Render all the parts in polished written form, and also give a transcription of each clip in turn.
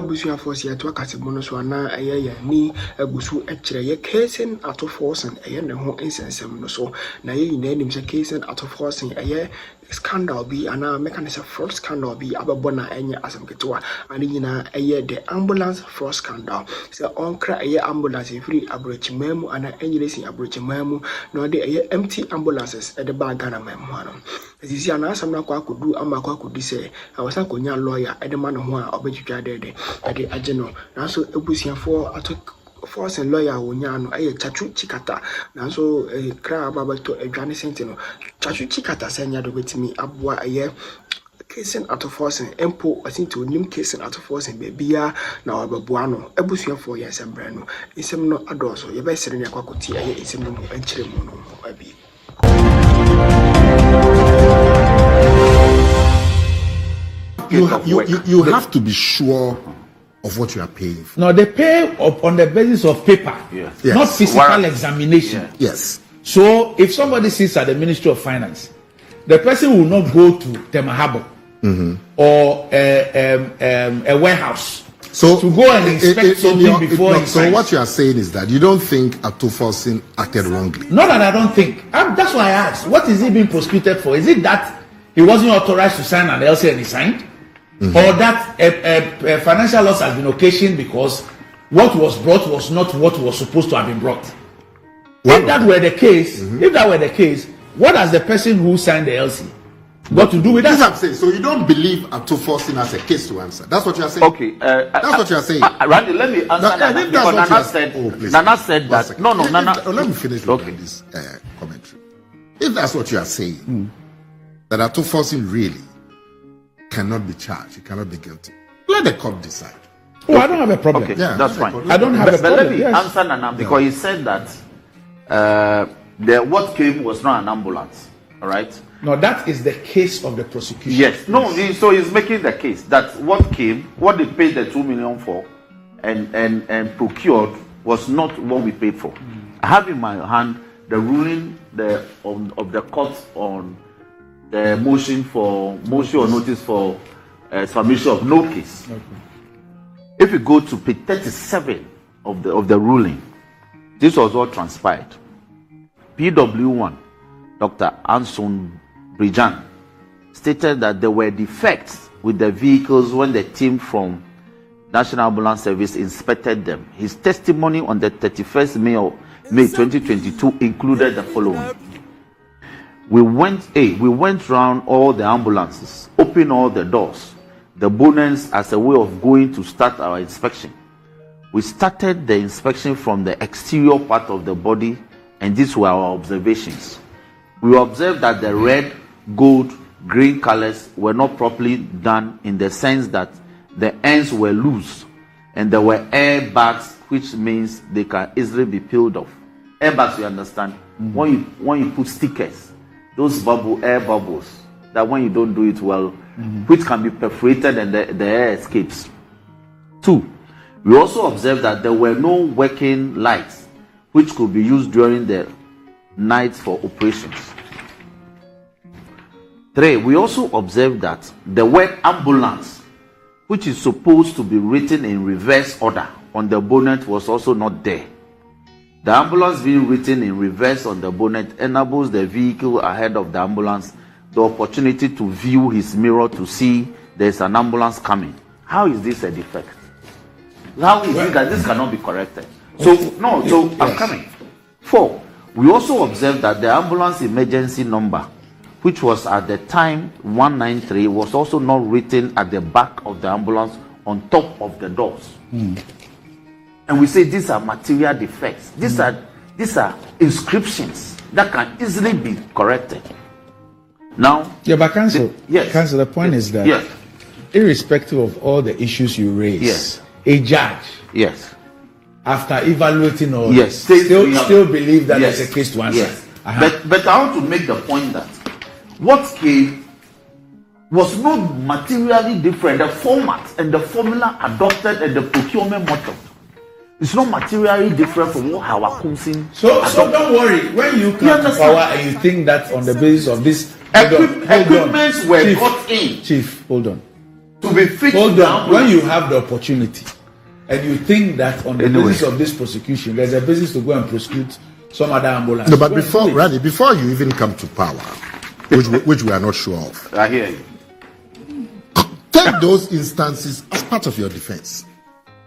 abusuan force ya to akasemo no so ana eye ni agusu ekire ye casing Ato Forson eye ne ho insensem no so na ye nyina nim se casing Ato Forson eye scandal bi ana mechanism fraud scandal bi abebo na enye asemketewa ani nyina eye the ambulance fraud scandal se onkra eye ambulance free abrochimamu ana enyire si abrochimamu no de eye empty ambulances e de ba Ghana mamu ano sisi ana asem na kwa akodu ama kwa akodi se awasa konya lawyer e de ma no ho a obetwitwa de agye no na so ebusiafo Ato Forson lawyer wonya no aye Tsaatsu Tsikata na so kra baba to adwane sente no Tsaatsu Tsikata senya do betimi aboa aye casing Ato Forson empo asinti onim casing Ato Forson bebia na wababoa no ebusuafo ye sembre no isem no adoso ye be sere ne akakoti aye isem no enchire mu no abi. You have to be sure of what you are paying for. No, they pay on the basis of paper, Yes. not physical examination. Yes. So if somebody sits at the Ministry of Finance, the person will not go to Temahabo or a warehouse to go and inspect something before he So signs. what you are saying is that you don't think Ato Forson acted wrongly? Not that I don't think. That's why I asked. What is he being prosecuted for? Is it that he wasn't authorized to sign an LC and he signed? Or that a financial loss has been occasioned because what was brought was not what was supposed to have been brought? If that were the case, what has the person who signed the LC got to do with that? That's what I'm saying. So you don't believe Ato Forson has a case to answer? That's what you are saying? Okay. That's what you are saying. Randy, let me answer that. Nana said that. No, Nana. Let me finish this commentary. If that's what you are saying, that Ato Forson really cannot be charged, he cannot be guilty, let the court decide. Oh, I don't have a problem. Okay, Yeah, that's fine. I don't have a problem. But let me answer Nana because he said that what came was not an ambulance. All right. No, that is the case of the prosecution. Yes. No. So he's making the case that what they paid the 2 million for, and procured was not what we paid for. I have in my hand the ruling of the court on the motion or notice for submission of no case. Okay. If you go to page 37 of the ruling, this was all transpired. PW1, Dr. Anson Brijan, stated that there were defects with the vehicles when the team from National Ambulance Service inspected them. His testimony on the 31st May 2022 included the following. We went round all the ambulances, opened all the doors, the bonnets as a way of going to start our inspection. We started the inspection from the exterior part of the body, and these were our observations. We observed that the red, gold, green colors were not properly done in the sense that the ends were loose and there were air bags, which means they can easily be peeled off. Air bags, you understand? When you put stickers, those air bubbles, that when you don't do it well, which can be perforated and the air escapes. 2, we also observed that there were no working lights which could be used during the night for operations. 3, we also observed that the word ambulance, which is supposed to be written in reverse order on the bonnet, was also not there. The ambulance being written in reverse on the bonnet enables the vehicle ahead of the ambulance the opportunity to view his mirror to see there's an ambulance coming. How is this a defect? How is it that this cannot be corrected? I'm coming. 4, we also observed that the ambulance emergency number, which was at the time 193, was also not written at the back of the ambulance on top of the doors. And we say these are material defects. These are inscriptions that can easily be corrected. Now, but Counsel, the point is that irrespective of all the issues you raise, a judge, after evaluating all this, still believe that there's a case to answer. Yes. But I want to make the point that what came was not materially different. The format and the formula adopted and the procurement method, it's not materially different from what our council. So don't worry. When you come to power and you think that on the basis of this equipments were got in. Chief, hold on. to be fixed. Hold on. When you have the opportunity and you think that on the basis of this prosecution, there's a basis to go and prosecute some other ambulance. No, but before you even come to power, which we are not sure of. I hear you. Take those instances as part of your defense.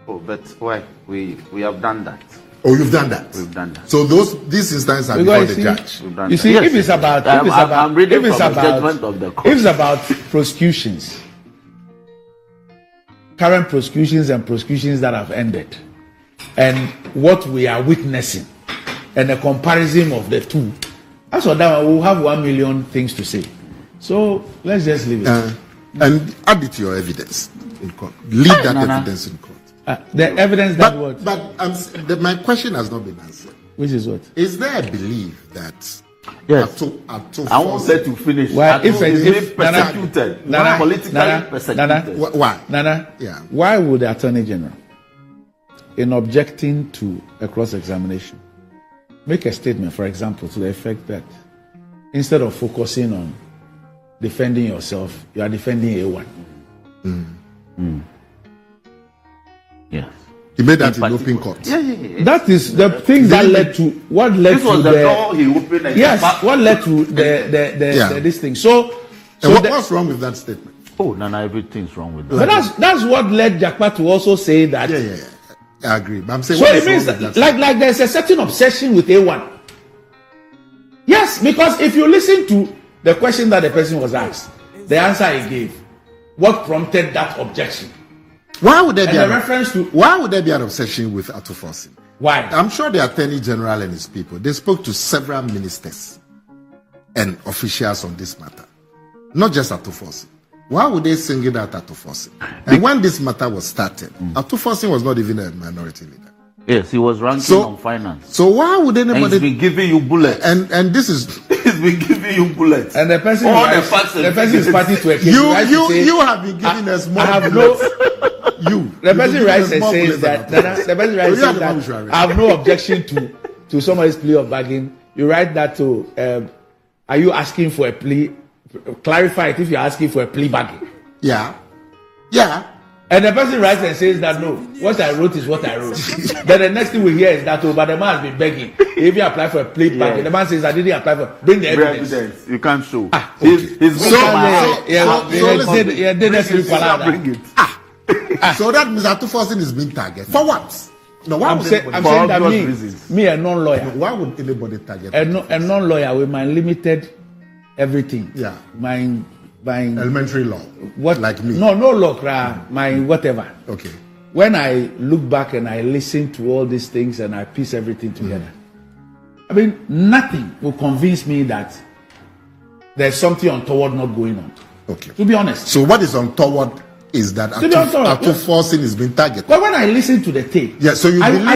Oh, but why? We have done that. Oh, you've done that. We've done that. So these instances are before the judge. We've done You that. see, Yes, if it's about, I'm reading from the judgment of the court. if it's about prosecutions, current prosecutions and prosecutions that have ended, and what we are witnessing, and a comparison of the two, that's what that we'll have 1 million things to say. So let's just leave it. And add it to your evidence in court. Leave that evidence in court. The evidence that what? But my question has not been answered. Which is what? Is there a belief that Yes. Ato I won't let you finish. Why? If persecuted, Nana, politically persecuted. why? Nana, Yeah. why would the Attorney General, in objecting to a cross-examination, make a statement, for example, to the effect that instead of focusing on defending yourself, you are defending A1? Yes. He made that in open court. Yeah. That is the thing that led to what led This to was the door he opened. And yes, what led to the this thing. So What's wrong with that statement? Oh, Nana, everything's wrong with that. but that's what led Jakpa to also say that. Yeah. I agree. But I'm saying So what it is means wrong with that, that like there's a certain obsession with A1. Yes, because if you listen to the question that the person was asked, the answer he gave, what prompted that objection? Why would there be an obsession with Ato Forson? Why? I'm sure the Attorney General and his people, they spoke to several ministers and officials on this matter. Not just Ato Forson. Why would they single out Ato Forson? And when this matter was started, Ato Forson was not even a minority leader. Yes, he was ranking on finance. So why would anybody... And he's been giving you bullets. And this is... He's been giving you bullets. And the person, the person is party to a case. You have been giving us more bullets. The person writes and says that... The person writes that I have no objection to somebody's plea of bargain. You write that to... are you asking for a plea? Clarify it if you're asking for a plea bargain. Yeah. And the person writes and says that no, what I wrote is what I wrote. Then the next thing we hear is that but the man has been begging. If you apply for a plea bargain, the man says I didn't apply for. Bring the evidence. You can't show. Okay. So that means Ato Forson is being targeted for what? No, why I'm saying that me a non-lawyer. Why would anybody target? A non-lawyer with my limited everything. Yeah. My elementary law. What? Like me? No law. My whatever. Okay. When I look back and I listen to all these things and I piece everything together, I mean, nothing will convince me that there's something untoward not going on. Okay. To be honest. So what is untoward is that Ato Forson is being targeted. But when I listen to the tape, so you believe.